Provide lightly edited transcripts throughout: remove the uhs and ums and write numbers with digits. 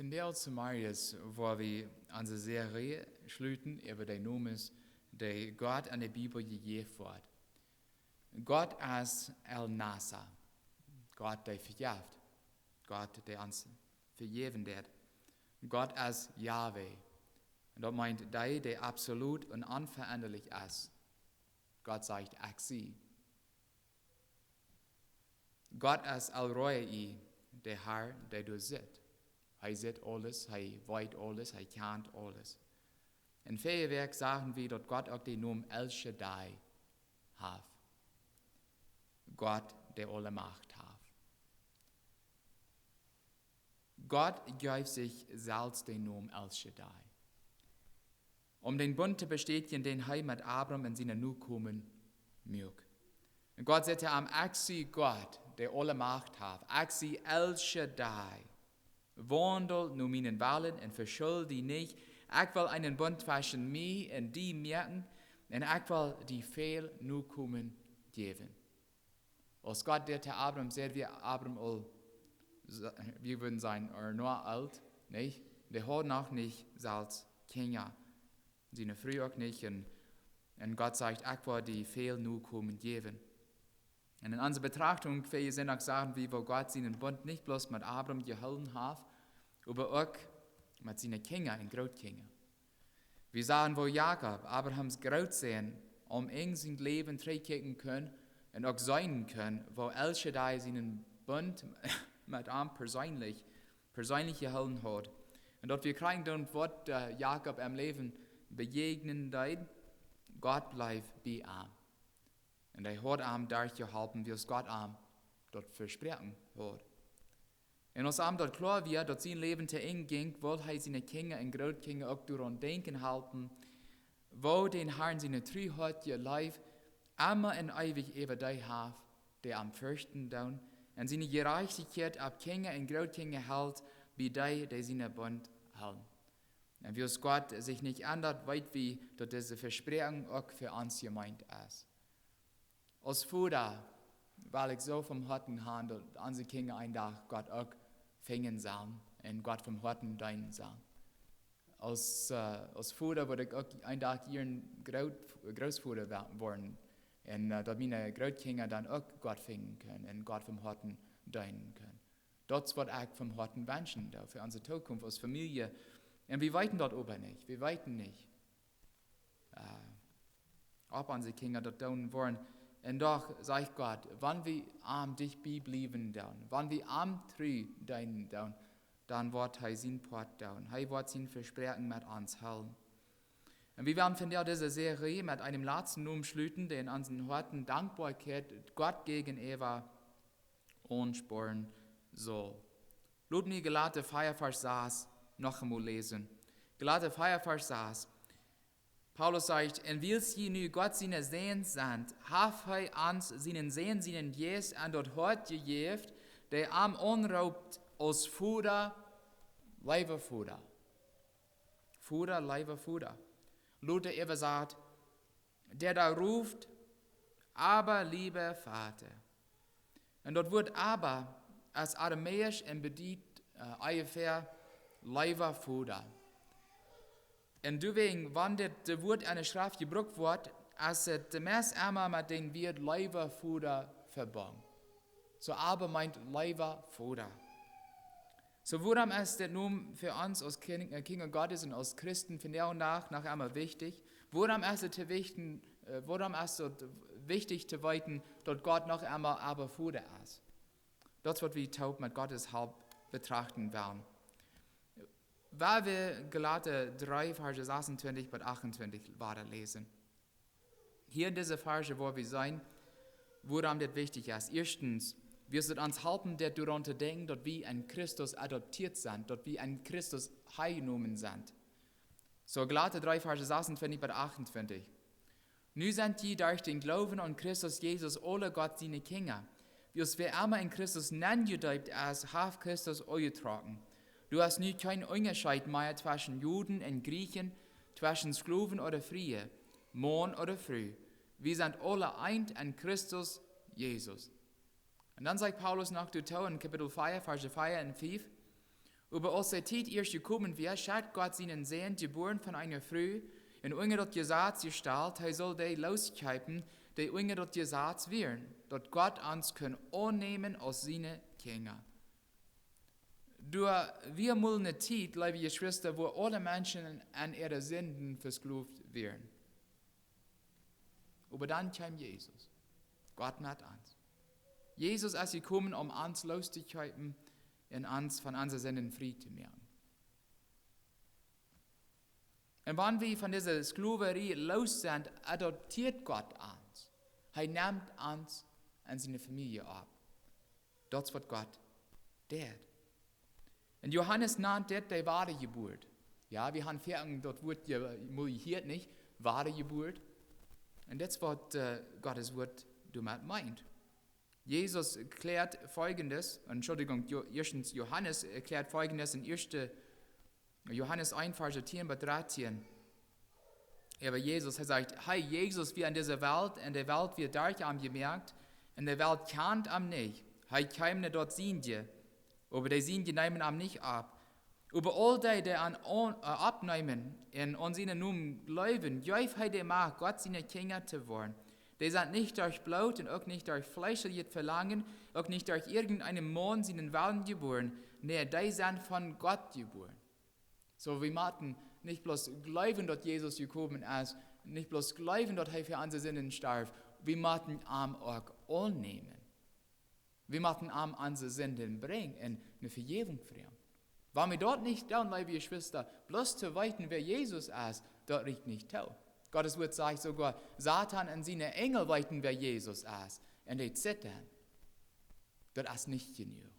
Vandaag zu Marius, wo wir unsere Serie schließen über den Namen, der Gott an der Bibel gegeben wird. Gott als El-Nasa, Gott, der vergibt, Gott, der uns vergeben wird. Gott als Yahweh, und das meint der absolut und unveränderlich ist. Gott sagt, ich sie. Gott als El-Roi, der Herr, der du siehst. Er sieht alles, er weiß alles, er kennt alles. In vielen Werk sagen wir, dass Gott auch den Namen El Shaddai hat. Gott, der alle Macht hat. Gott gibt sich selbst den Namen El Shaddai. Den Bund zu bestätigen, den er mit Abraham in seiner Nachkommen mögt. Gott sagte am Axi Gott, der alle Macht hat, Axi El Shaddai. Wandel nur meinen Willen und verschuld die nicht. Ich will einen Bund zwischen mir und die merken und ich will die viel Nachkommen geben. Als Gott der zu Abraham sagt, wir würden sein, nur alt, nicht? Der hat noch nicht als Kinder. Seine früher auch nicht. Und Gott sagt, ich will die viel Nachkommen geben. Und in unserer Betrachtung wir sind auch sagen, wie wo Gott seinen Bund nicht bloß mit Abraham gehalten hat, aber auch mit seinen Kindern und Großkindern. Wir sagen, wo Jakob, Abrahams Großsohn, in sein Leben trägt können und auch sein können, wo El Shaddai seinen Bund mit ihm persönlich gehalten hat. Und dort wir kriegen dann, was Jakob im Leben begegnen wird, Gott bleibt bei ihm. Und er hat ihm durchgehalten, wie es Gott ihm dort versprochen hat. Und als ihm dort klar wird, dass sein Leben zu eng ging, wollte er seine Kinder und Großkinder auch daran denken halten, wo den Herrn seine Treu hat, ihr Leib immer und ewig über die hat, der am fürchten tun, und seine Gerechtigkeit ab Kinder und Großkinder hält, wie die seine Bund halten. Und wie es Gott sich nicht ändert, weit wie, dass diese Versprechung auch für uns gemeint ist. Als Vater, weil ich so vom Herzen habe, dass unsere Kinder einen Tag Gott auch fingen sollen und Gott vom Herzen dienen sollen. Als Vater würde ich auch einen Tag ihren Großvater werden und dass meine Großkinder dann auch Gott finden können und Gott vom Herzen dienen können. Das wird ich vom Herzen wünschen, für unsere Zukunft als Familie. Und wir weiten dort oben nicht, wir weiten nicht, ob unsere Kinder dort tun wollen. Und doch sagt Gott, wenn wir am dich bleiben, wenn wir am treu dienen, dann wird er sein Port tun. Er wird sein Versprechen mit uns halten. Und wir werden von dieser Serie mit einem letzten umschließen, der in unseren Herzen Dankbarkeit Gott gegenüber ansporen soll. Lass mich Galater 4, Vers 6 noch einmal lesen. Galater 4, Vers 6. Paulus sagt, und weil sie nu Gott seine Sehen sind, hat er uns seinen Sehen, seinen Jes an dort Hort gegeben, der am anraubt als Fuder, Leiber Fuder. Fuder, Leiber Fuder. Luther eben sagt, der da ruft, aber lieber Vater. Und dort wird aber als aramäisch und bedient ungefähr Leiber Fuder. Und deswegen, wenn das Wort eine Schrift gebraucht wird, als es meist einmal mit dem Wort Leiberfuder verbunden. So aber meint Leiberfuder. So warum ist das nun für uns als Kinder Gottes und als Christen von der und nach einmal wichtig? Warum ist es wichtig zu weiten, dass Gott noch einmal Abba Voda ist? Das wird wir taub mit Gottes Haupt betrachten werden. Weil wir Galater 3, Verse 26 bis 28 weiterlesen. Hier in dieser Verse, wo wir sein, woran das wichtig ist. Erstens, wir sollten uns helfen, daran zu denken, dass wir in Christus adoptiert sind, dass wir in Christus heimgenommen sind. So Galater 3, Verse 26 bis 28. Nu sind die durch den Glauben an Christus Jesus alle Gott seine Kinder. Wie es wer immer in Christus nenngedeutet ist, hat Christus euch getragen. Du hast nie keinen Unterschied mehr zwischen Juden und Griechen, zwischen Sklaven oder Freie, Mann oder Frau. Wir sind alle eint in Christus Jesus. Und dann sagt Paulus noch zu in Kapitel 4, Verse 4 und 5, Aber als die Zeit erst gekommen wäre, schaut Gott seinen Sohn, geboren von einer Frau, und unge dort gesagt gestellt, er soll die loskeipen, die unge dort gesagt werden, dort Gott uns können annehmen als seine Kinder. Durch wir wollen eine Zeit, liebe Geschwister, wo alle Menschen an ihre Sünden versklavt werden. Aber dann kam Jesus, Gott mit uns. Jesus ist gekommen, uns loszukeipen und uns von unseren Sünden frei zu machen. Und wenn wir von dieser Sklaverei los sind, adoptiert Gott uns. Er nimmt uns an seine Familie ab. Das ist, was Gott tut. Und Johannes nennt das die wahre Geburt. Ja, wir haben fertig, dort wird hier nicht, wahre Geburt. Und das ist, was Gottes Wort damit meint. Jesus erklärt Folgendes, erstens Johannes erklärt Folgendes in 1. Johannes 1, Vers 10 bis 13. Aber Jesus, er sagt, hey, Jesus, wie in dieser Welt, in der Welt wird dadurch gemerkt, in der Welt kennt am nicht. Hey, keinem dort sehen die, aber die sehen die nehmen am nicht ab. Aber all die an abnehmen, in unseren Namen glauben, jäuf hey, der mag Gott seine Kinder zu werden. Die sind nicht durch Blut und auch nicht durch fleischliches Verlangen, auch nicht durch irgendeinen Mann seinen Willen geboren. Nee, die sind von Gott geboren. So, wir müssen nicht bloß glauben, dass Jesus gekommen ist, nicht bloß glauben, dass er für unsere Sünden starb. Wir müssen ihn auch annehmen. Wir müssen ihm unsere Sünden bringen und eine Vergebung bringen. Wenn wir dort nicht tun, liebe Geschwister, bloß zu weiten, wer Jesus ist, dort riecht nicht tau. Gottes Wort sagt sogar, Satan und seine Engel weiten, wer Jesus ist. Und die zittern. Das ist nicht genug.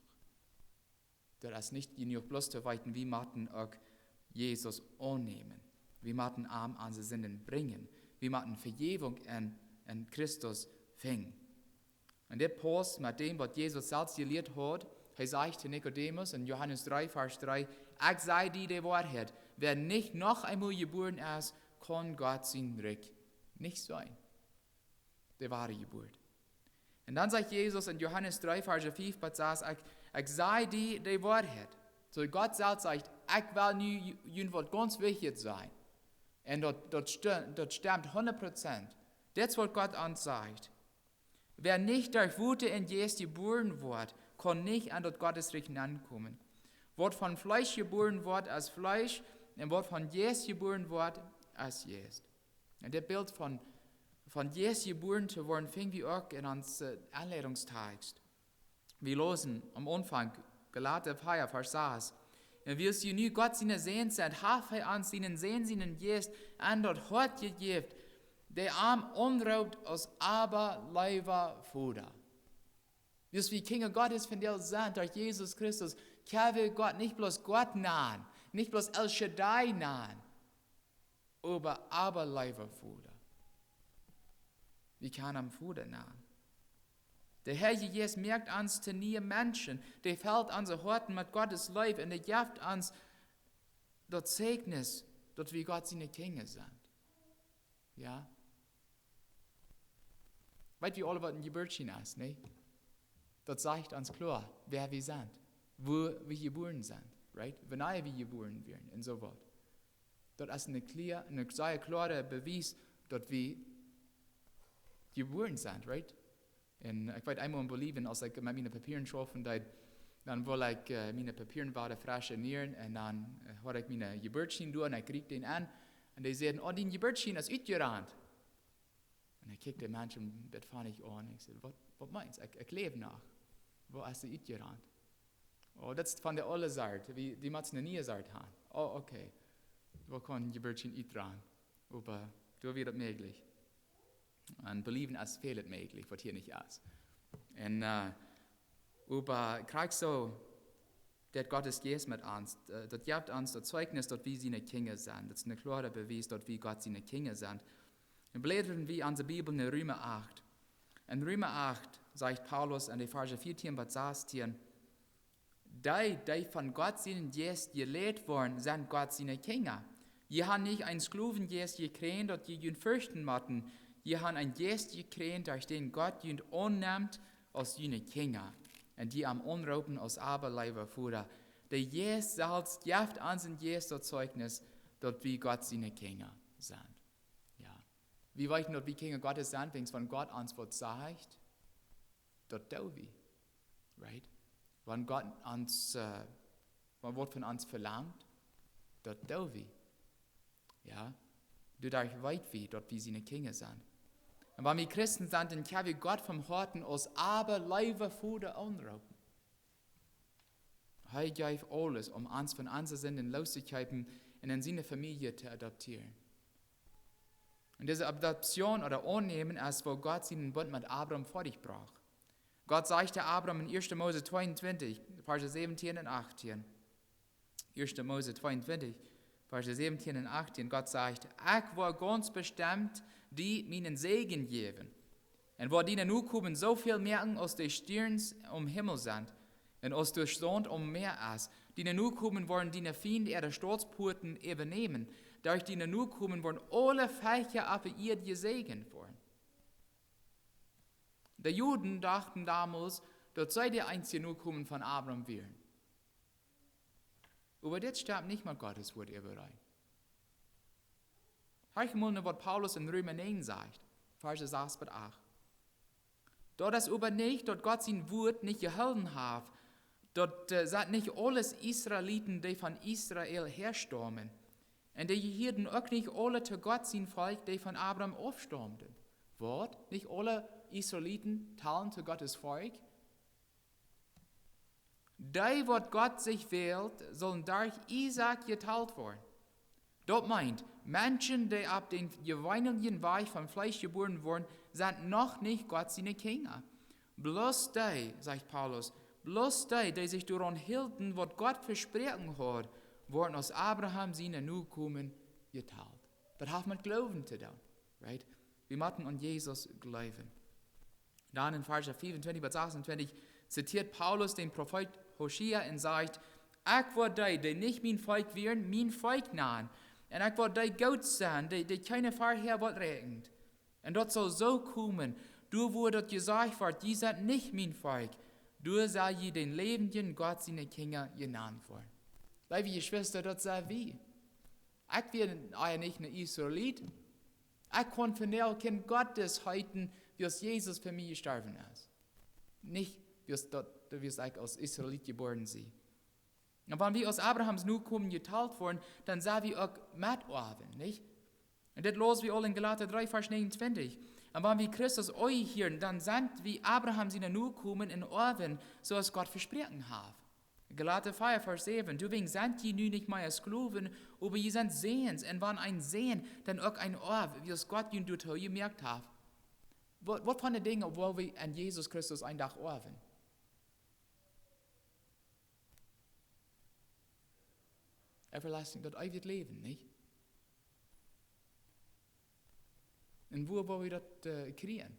Das ist nicht genug, bloß zu weiten, wir müssen auch Jesus annehmen. Wir müssen ihm unsere Sünden bringen. Wir müssen Vergebung in Christus finden. Und der passt mit dem, was Jesus selbst gelehrt hat. Er sagt zu Nikodemus in Johannes 3, Vers 3, ich sei die Wahrheit. Wer nicht noch einmal geboren ist, kann Gott sein Reich nicht sein. Die wahre Geburt. Und dann sagt Jesus in Johannes 3, Vers 5, ich sei die Wahrheit. So Gott selbst sagt, ich will nu irgendwas ganz wichtig sein. Und das stimmt 100%. Das ist, was Gott uns sagt. Wer nicht durch Wute in Jesus geboren wird, kann nicht an das Gottesreich ankommen. Was von Fleisch geboren wird, als Fleisch, und was von Jesus geboren wird, als Jesus. Und das Bild von Jesus geboren zu werden, finden wir auch in unserem Anleitungstext. Wir lesen am Anfang, Galater 4, Vers 6. Und wie es nu Gott seine Sehn sind, hat er an seinen Sehn, seinen Jesus, an dort Hort gegeben, der arm unraubt aus Abba Voda. Wie Kinder Gottes von der sind, durch Jesus Christus, kann wir Gott nicht bloß Gott nahen, nicht bloß El Shaddai nahen, aber Abba Voda. Wir können am Vater nahen. Der Herr Jesus merkt uns zu nie Menschen, der fällt unsere Horten mit Gottes Leib und der gibt uns das Zeugnis, dass wir Gott seine Kinder sind. Ja? Weißt du, wie alle was ein Geburtstag ist, ne? Das sagt uns klar, wer wir sind, wo wir geboren sind, right? Wenn wir geboren werden und so weiter. Das ist ein sehr klarer Beweis, dass wir geboren sind, right? Und ich weiß einmal in Bolivien, als ich mit meinen Papieren schaffen, dann wollte ich meine Papieren weiter fractionieren und dann hatte ich meine Geburtstag durch und ich kriegte den an und die sagten, oh, dein Geburtstag ist ausgerannt. Und ich kickte den Menschen ein bisschen funnig an und ich sagte, was meinst du? Ich lebe noch. Wo hast du ausgerannt? Oh, das ist von der alle Seite, die müssen eine nie Seite haben. Oh, okay. Wo kann ein Geburtstag ausgerannt? Aber da wird es möglich. Und Bolivien ist vieles möglich, was hier nicht ist. Und aber kriegst so, dass Gottes Geist mit uns, das gibt uns das Zeugnis, dass wir seine Kinder sind. Das ist ein klarer Beweis, dass wir Gott seine Kinder sind. Und blättern wir an der Bibel in Römer 8. In Römer 8 sagt Paulus in die Verse 14 bis 16, die von Gott seinen Geist gelehrt worden, sind Gott seine Kinder. Je haben nicht ein Sklavengeist gekriegt, dass die ihn fürchten mussten. Je haben ein Geist gekriegt, durch den Gott ihn annimmt als seine Kinder. Und die am Unrauben aus Abba Voda. der Jesus selbst gibt uns in Jesu Zeugnis, dort wie Gott seine Kinder sind. Ja. Wie weichen dort wie Kinder Gottes sind, wenn von Gott uns was sagt, dort do wie. Right? Wenn Gott uns, wenn Wort von uns verlangt, dort do wie. Ja. Du darfst weit wie, dort wie seine Kinder sind. Und wenn wir Christen sind, dann können wir Gott vom Horten aus Abba Voda anrufen. Er gibt alles, um uns von unseren Sünden loszukaufen und in seine Familie zu adoptieren. Und diese Adoption oder Annehmen ist, wo Gott seinen Bund mit Abraham fertigbrach. Gott sagte Abraham in 1. Mose 22, Verse 17 und 18. 1. Mose 22, Verse 17 und 18. Gott sagt, ich war ganz bestimmt, die meinen Segen geben. Und wo die Nachkommen so viel mehr aus den Sternen um Himmel sind, und aus der Stund um Meer ist, die Nachkommen wollen die Feinde ihre Sturzporten übernehmen. Durch die Nachkommen wollen alle Völker aber ihr gesegnet worden. Die Juden dachten damals, dort sei der einzige Nachkommen von Abraham wären. Aber das stimmt nicht mal Gottes Wort überein. Hör mal, was Paulus in Römer 9 sagt, Verse 6 bis 8. Dort ist aber nicht, dort Gott sein Wort nicht gehalten hat, dort sind nicht alles Israeliten, die von Israel herstammen. Und die hielten auch nicht alle zu Gott sein Volk, die von Abraham aufstammten. Wort, nicht alle Israeliten teilen zu Gottes Volk. Die, was Gott sich wählt, sollen durch Isaac geteilt werden. Dort meint, Menschen, die ab den gewöhnlichen Weg vom Fleisch geboren wurden, sind noch nicht Gott seine Kinder. Bloß die, sagt Paulus, bloß die sich daran hielten, was Gott versprochen hat, wurden aus Abraham seine Nachkommen geteilt. Das hat mit Glauben zu tun, right? Wir müssen an Jesus glauben. Dann in Vers 25 bis 26 zitiert Paulus den Prophet Hosea und sagt, ich war die nicht mein Volk wären, mein Volk nahen. Und ich war die Gott sein, die keine vorher wird regend. Und das soll so kommen, du wurde gesagt wird, die sind nicht mein Volk. Du soll je den lebenden Gott seine Kinder genannt werden. Liebe Geschwister, das sei wie. Ich bin eigentlich nicht ein Israelit. Ich kann von der Kind Gottes halten, wie es Jesus für mich gestorben ist. Nicht, wie es ich als Israelit geboren bin. Und wenn wir aus Abrahams Nachkommen geteilt wurden, dann sind wir auch mitorben, nicht? Und das los wir alle in Galater 3, Vers 29. Und wenn wir Christus euch hören, dann sind wir Abraham seine Nachkommen in Orben, so als Gott versprochen hat. Galater 4, Vers 7. Deswegen sind die nun nicht mehr Sklaven, aber ihr seid Sehens. Und wenn ein Sehen, dann auch ein Orb, wie es Gott ihnen gemerkt hat. Was von den Dingen, obwohl wir an Jesus Christus ein Tag orben? Everlasting, das ewige Leben, nicht? Und wo wollen wir das kriegen?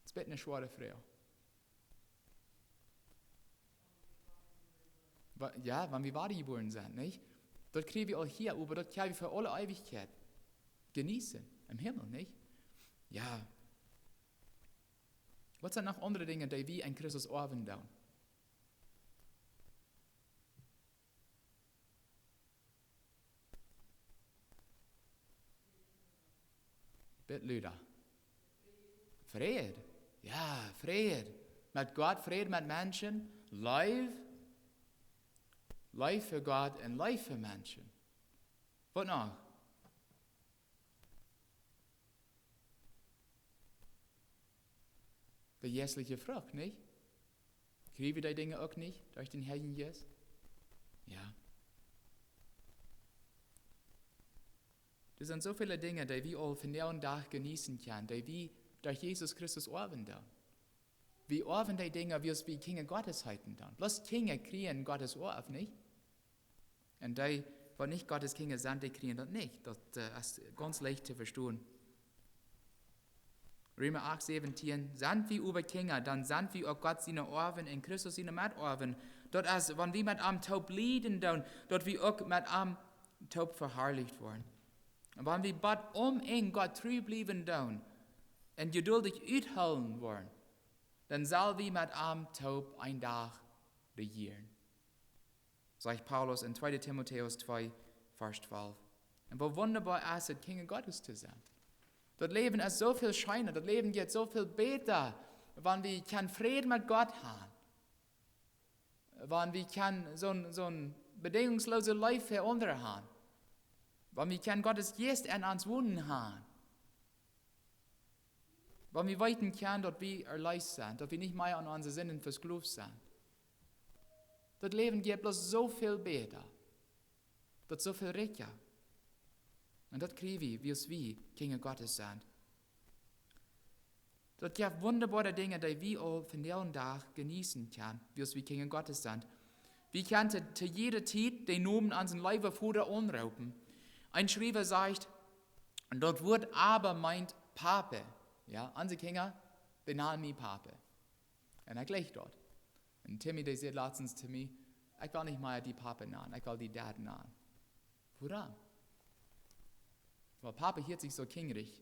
Das wird eine schwere Frage. Ja, wenn wir wahr geboren sind, nicht? Das kriegen wir auch hier, aber das können wir für alle Ewigkeit genießen, im Himmel, nicht? Ja. Was sind noch andere Dinge, die wir in Christus erben tun? Bitte, Lüder. Friede. Ja, Friede. Mit Gott, Friede mit Menschen. Life für Gott und Life für Menschen. Was noch? Die jässliche Frucht, nicht? Kriegen wir die Dinge auch nicht durch den Herrn Jesus? Ja. Das sind so viele Dinge, die wir all von der und Tag genießen können, die wir durch Jesus Christus erben da. Wir erben die Dinge, wie es wie Kinder Gottes halten dann. Bloß Kinder kriegen Gottes Erb, nicht? Und die, die nicht Gottes Kinder sind, die kriegen das nicht. Das ist ganz leicht zu verstehen. Römer 8, 17, sind wir über Kinder, dann sind wir auch Gott seine Erben, in Christus seine Miterben. Dort ist, wenn wir mit einem Taub leiden, dann, dort wir auch mit einem Taub verherrlicht worden. Und wenn wir Gott in Gott treu bleiben dann und geduldig uithalten wollen, dann soll wir mit einem Taub ein Tag regieren. Sagt Paulus in 2. Timotheus 2, Vers 12. Und wo wunderbar ist es, Kinder Gottes zu sein. Das Leben ist so viel scheiner, das Leben geht so viel besser, wenn wir keinen Frieden mit Gott haben. Wenn wir kein so ein bedingungsloses Leben für andere haben. Wenn wir kein Gottes Geist in uns wohnen haben. Wenn wir weiten können, dass wir erleichtert sind, dass wir nicht mehr an unsere Sinnen versklavt sind. Das Leben geht bloß so viel besser. Das so viel reicher. Und das kriegen wir, wie es wie Kinder Gottes sind. Das gibt wunderbare Dinge, die wir auch von diesem Tag genießen können, wie es wie Kinder Gottes sind. Wir können zu jeder Zeit den Namen an seinen Abba Voda anrufen. Ein Schreiber sagt, dort wird aber meint Pape. Ja, unsere Kinder benennen mich Pape. Und er gleich dort. Und Timmy, der sagt letztens zu mir, ich will nicht mehr die Pape nennen, ich will die Dad nennen. Warum? Weil Pape hört sich so kingerig.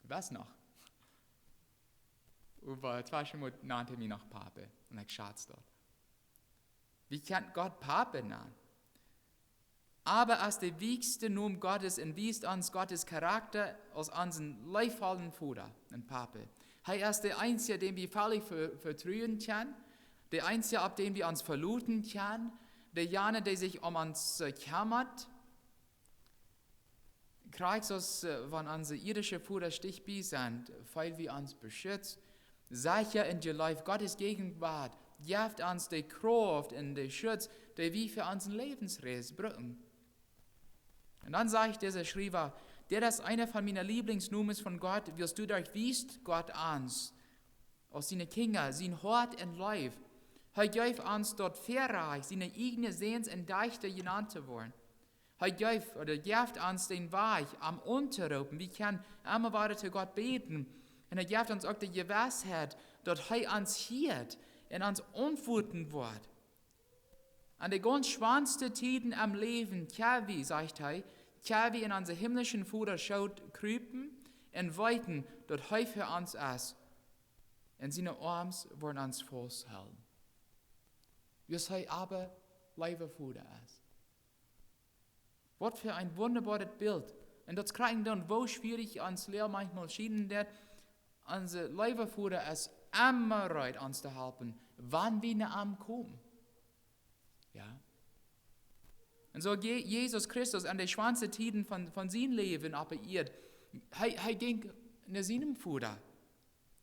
Was noch? Über 2 Stunden nannte mich noch Pape. Und ich schatz dort. Wie kann Gott Pape nennen? Aber als der wichtigste Name Gottes entwiest uns Gottes Charakter aus unseren leibvollen Vater, ein Pape. Er ist der Einzige, den wir völlig vertrauen können, der Einzige, ab dem wir uns verluten können, derjenige, der sich um uns kümmert. Kriegt uns, wenn unsere irdische Vater stichbei sind, weil wir uns beschützt, sicher in der Life Gottes Gegenwart, gibt uns die Kraft und den Schutz, die wir für unseren Lebensreis brauchen. Und dann sagt dieser Schreiber, der das einer von meinen Lieblingsnumen von Gott, wirst du durchwiest Gott ans, aus seinen Kindern, sein Hort und Leib. Er gibt uns dort Verreich, seine eigene Sehens und Deichte genannt zu werden. Er gibt uns den Weg am Unterrufen, wir können immer weiter zu Gott beten. Und er gibt uns auch die Gewissheit, dass er uns hielt und uns umfuten wird. An die ganz schwanste Tiden am Leben, Kavi, sagt er, Kavi in unser himmlischen Vater schaut, krüpen und weiten, dass er für uns ist. Und seine Arme wollen uns festhalten. Wie es aber lieber Vater ist. Was für ein wunderbares Bild. Und das kriegen dann, wo schwierig uns Lehrer manchmal schieden wird, unser lieber Vater ist immer bereit, uns zu helfen, wann wir nach ihm kommen. Ja. Und so Jesus Christus an die schwanze Tiden von seinem Leben appelliert, er ging nach seinem Vater,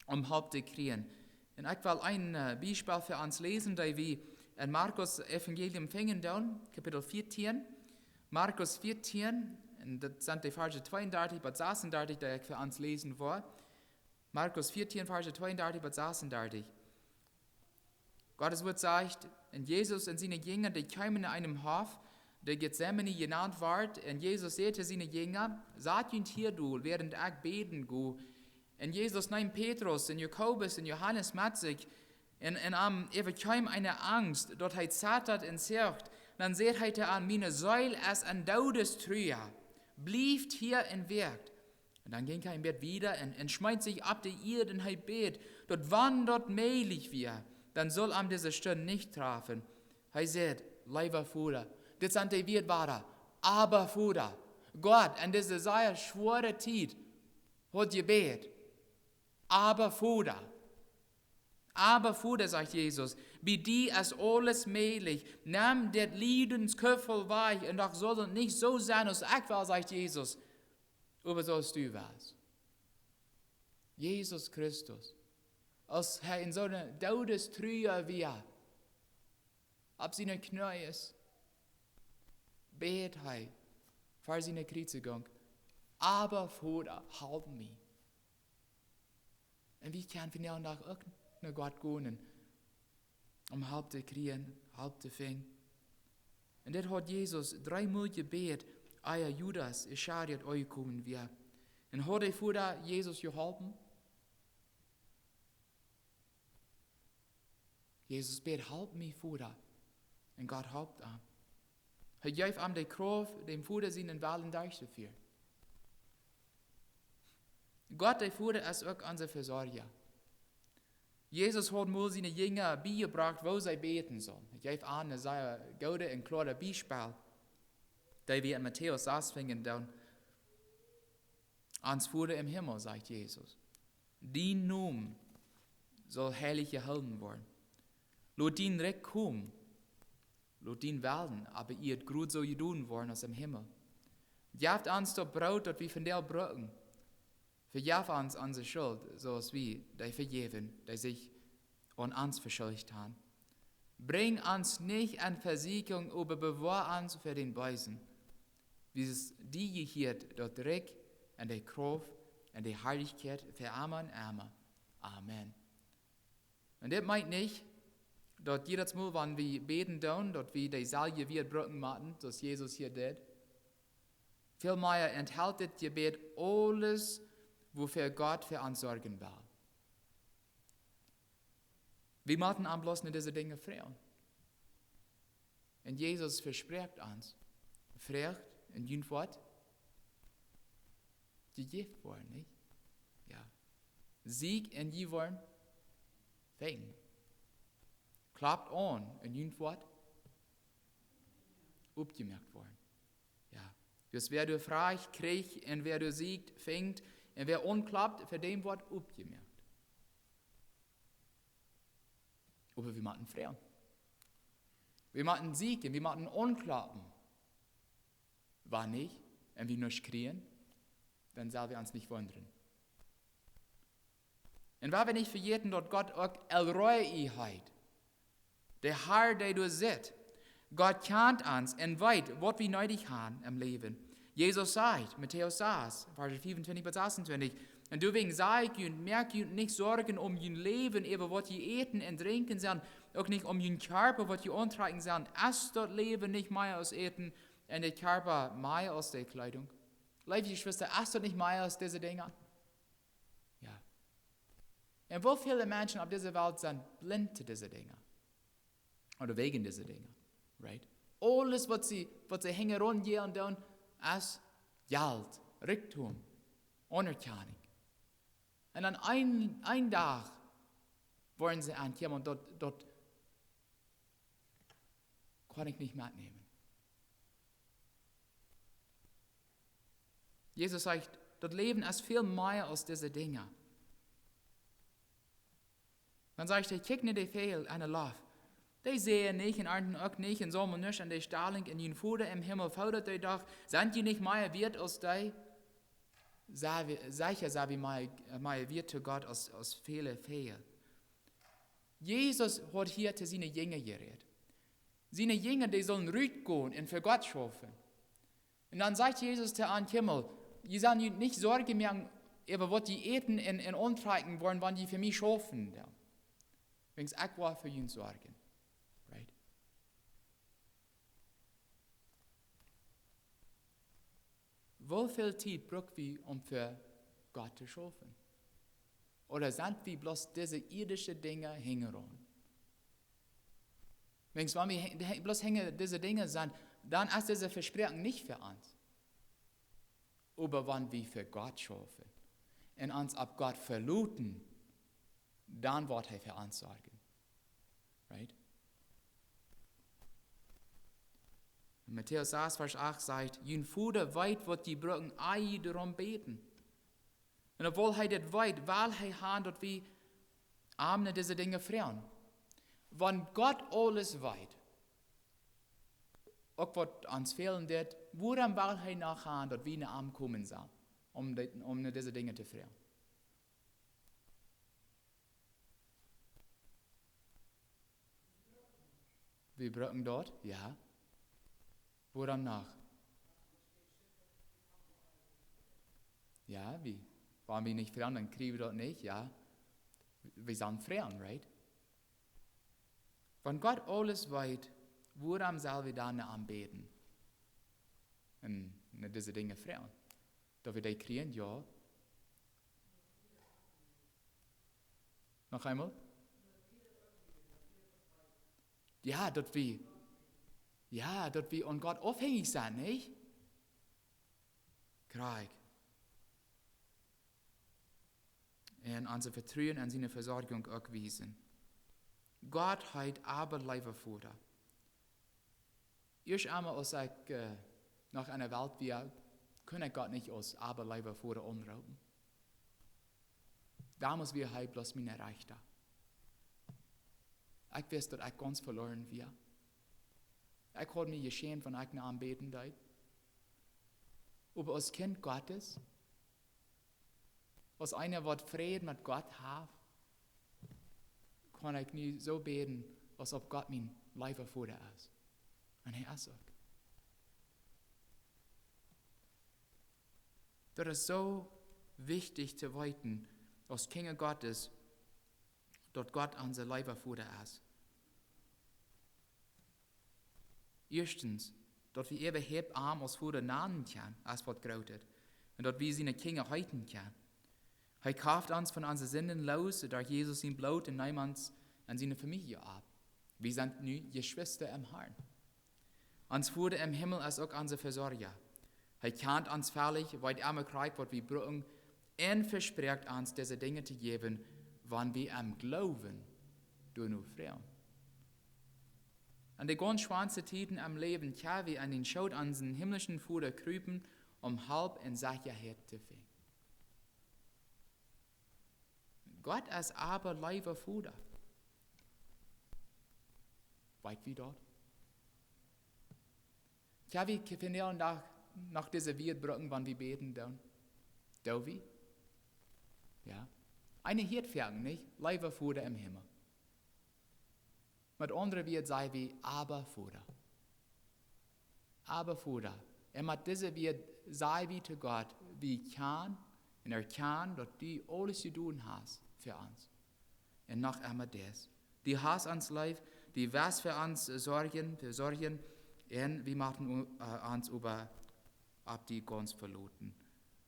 um Haupt zu kriegen. Und ich will ein Beispiel für uns lesen, da wir in Markus Evangelium fängen, Kapitel 14. Markus 14, und das sind die Verse 32 bis 36, die ich für uns lesen will. Markus 14, Verse 32 bis 36. Gottes Wort sagt, und Jesus und seine Jünger, die kamen in einem Hof, der Gethsemane genannt wird, und Jesus sagte seine Jünger, seid ihn hier, du, während ich beten gehe. Und Jesus nahm Petrus und Jakobus und Johannes mit sich, und bekam eine Angst, dort er zattert und sagt, dann sagt er an, meine Säule ist ein Todestrühe, blieft hier und wirkt. Und dann ging er im Bett wieder und schmeint sich ab der Erde und er bet, dort wann dort möglich wir, dann soll am diese Stunde nicht treffen. Er sagt, lieber Vater, das sind die Wirtware, aber Vater, Gott an diese sehr schwere Zeit hat gebet, aber Vater, sagt Jesus, bei dir ist alles möglich. Nimm das Leidensköpfel weich und doch soll es nicht so sein, als ich war, sagt Jesus, aber so als du warst. Jesus Christus, als er in so einer Todestrühe war, ab seinen Knien ist, bet er vor seiner Kreuzigung, aber Vater, halt mich. Und wie kann wir auch nach Gott gehen, um Haupt zu kriegen, Haupt zu finden. Und das hat Jesus 3-mal gebet, euer Judas, Ischariot, euch kommen wir. Und hat der Vater Jesus geholfen? Jesus bet, halt mich, Vater. Und Gott helpt ihm. Er gibt ihm die Kraft, dem Vater seinen Willen durchzuführen. Gott, der Vater, ist auch unser Versorger. Jesus hat mal seine Jünger beigebracht, wo sie beten sollen. Ich gebe an, das sei ein gutes und klares Beispiel, da wir in Matthäus 6 finden, dann ans Vater im Himmel, sagt Jesus. Die Name soll heilig gehalten werden. Laut din Recht kommen, laut din werden, aber ihr gut so gedun worden aus dem Himmel. Jaft uns das Brot, das wir von der brücken. Verjauf uns unsere Schuld, so als wir, die vergeben, die sich an uns verschuldigt haben. Bring uns nicht an Versicherung, aber bewahr uns für den Bösen. Wie es die gehiert, dort Recht und die Kraft und die Heiligkeit für immer und immer. Amen. Und das meint nicht, dass jedes Mal, wenn wir beten tun, dass wir die Salje wieder brücken machen, das Jesus hier tut. Vielmehr enthält das Gebet alles, wofür Gott für uns sorgen will. Wir machen am bloß nicht diese Dinge fragen. Und Jesus verspricht uns, fragt und jünt Wort, die gift wollen, nicht? Ja. Sieg und die wollen fegen. Klappt an und jünt Wort, aufgemerkt worden. Ja. Dus wer du fragt, kriegt, und wer du siegt, fängt, und wer unklappt, für dem Wort aufgemerkt. Aber wir machen fragen. Wir machen siegen, wir machen unklappen. War nicht, und wir nur skrien, dann sollen wir uns nicht wundern. Und weil wir nicht verjäten, dort Gott auch Elroi hat, der Herr, der du siehst, Gott kennt uns und weiß, was wir nötig haben im Leben. Jesus sagt, Matthäus 6, Vers 25 bis 26, und deswegen sagt ihr, merkt ihr nicht Sorgen um ihr Leben, über was ihr eten und trinken sollen, auch nicht um ihren Körper, was ihr antragen sollen. Esst dort Leben nicht mehr aus Eten und der Körper mehr aus der Kleidung. Liebe Geschwister, esst dort nicht mehr aus diesen Dingen. Ja. Und wo viele Menschen auf dieser Welt sind blind zu diesen Dingen. Oder wegen dieser Dinge. Right? Alles, was sie hängen rundgehen und tun, ist Geld, Reichtum, Anerkennung. Und dann ein Tag wollen sie ankommen und dort kann ich nicht mitnehmen. Jesus sagt, das Leben ist viel mehr als diese Dinge. Dann sagt er, kick nicht die Fehl an der Lauf. Die sehen nicht, und ernten auch nicht, und sommer nicht, und die Stahlung in den Fuder im Himmel fordert die doch, sind die nicht mehr wert als die? Sicher sei wie mehr wert zu Gott als viele Fehl. Jesus hat hier zu seinen Jüngern geredet. Seine Jünger, die sollen ruhig gehen und für Gott schaffen. Und dann sagt Jesus zu an Himmel, ihr sollt nicht Sorge machen, über was die eten und antreiben wollen, wann die für mich schaffen. Wegen ich war für ihn sorgen. Right? Wie viel Zeit brauchen wir, um für Gott zu schaffen? Oder sind wir bloß diese irdischen Dinge hängen? Wenn wir bloß diese Dinge sind, dann ist diese Versprechen nicht für uns. Aber wenn wir für Gott schaffen und uns ab Gott verluten, dann wird er für uns sorgen. Right? Matthäus 6, Vers 8 sagt, jün Fuder weit wird die Brücken ei darum beten. Und obwohl er das weit, weil er handelt wie Arme diese Dinge fragen. Wenn Gott alles weit, auch was uns fehlen wird, woran will er nachher, dass wir in den Arm kommen sollen, um diese Dinge zu fragen? Wir brauchen dort, ja. Woran nach? Ja, wie? Wenn wir nicht fragen, dann kriegen wir dort nicht, ja. Wir sollen fragen, right? Wenn Gott alles weiß, woran sollen wir dann anbeten? Und diese Dinge fragen. Dass wir die kriegen, ja. Noch einmal? Ja, dass wir an Gott abhängig sind, nicht? Krieg. und unser Vertrauen an seine Versorgung auch wiesen. Gott hat aber Leiber Vater. Erst einmal, als ich nach einer Welt wie können Gott nicht aus aber Leiber Vater umrauben. Damals wir halt bloß meine Rechte. Ich weiß, dass ich ganz verloren war. Ich habe mich geschämt, wenn ich nicht anbeten darf. Aber als Kind Gottes, als einer, der Frieden mit Gott hat, kann ich nie so beten, als ob Gott mein Leiber Vater ist. Und er ist auch. Das ist so wichtig zu weiten, als Kinder Gottes, dass Gott unser Leiber Vater ist. Erstens, dass wir überhaupt arm als Vater nennen können, als was grautet, und dass wir seine Kinder halten können. Er kauft uns von unseren Sünden los, da Jesus ihn Blut und nimmt uns an seine Familie ab. Wir sind nun Geschwister im Herrn. Uns Vater im Himmel ist auch unser Versorger. Er kennt uns völlig, weil er kriegt, was wir brauchen, und verspricht uns, diese Dinge zu geben, wenn wir am Glauben durch nur Frauen. An den ganz schwanzen Tiden am Leben können wir an den Schoß unseren himmlischen Vater kriepen, halb in Sicherheit zu finden. Gott ist aber Leiber Vater. Weit wie dort? Können wir finden nach dieser Welt brücken, wann wir beten dann? Da wie? Ja. Eine Hirtfergen, nicht? Leiber Vater im Himmel. Mit anderen wird sei wie Abba Voda. Abba Voda. Mit dieser wird sei wie zu Gott, wie kann, und kann, dass die alles zu tun hast für uns. Und noch einmal das. Die hast uns lieb, die was für uns sorgen, und wir machen uns über ab die ganz verloten.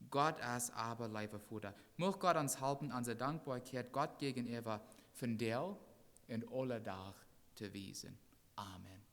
Gott ist aber Leiber Vater. Möge Gott uns helfen, unsere Dankbarkeit Gott gegenüber von der und alle Tag zu wiesen. Amen.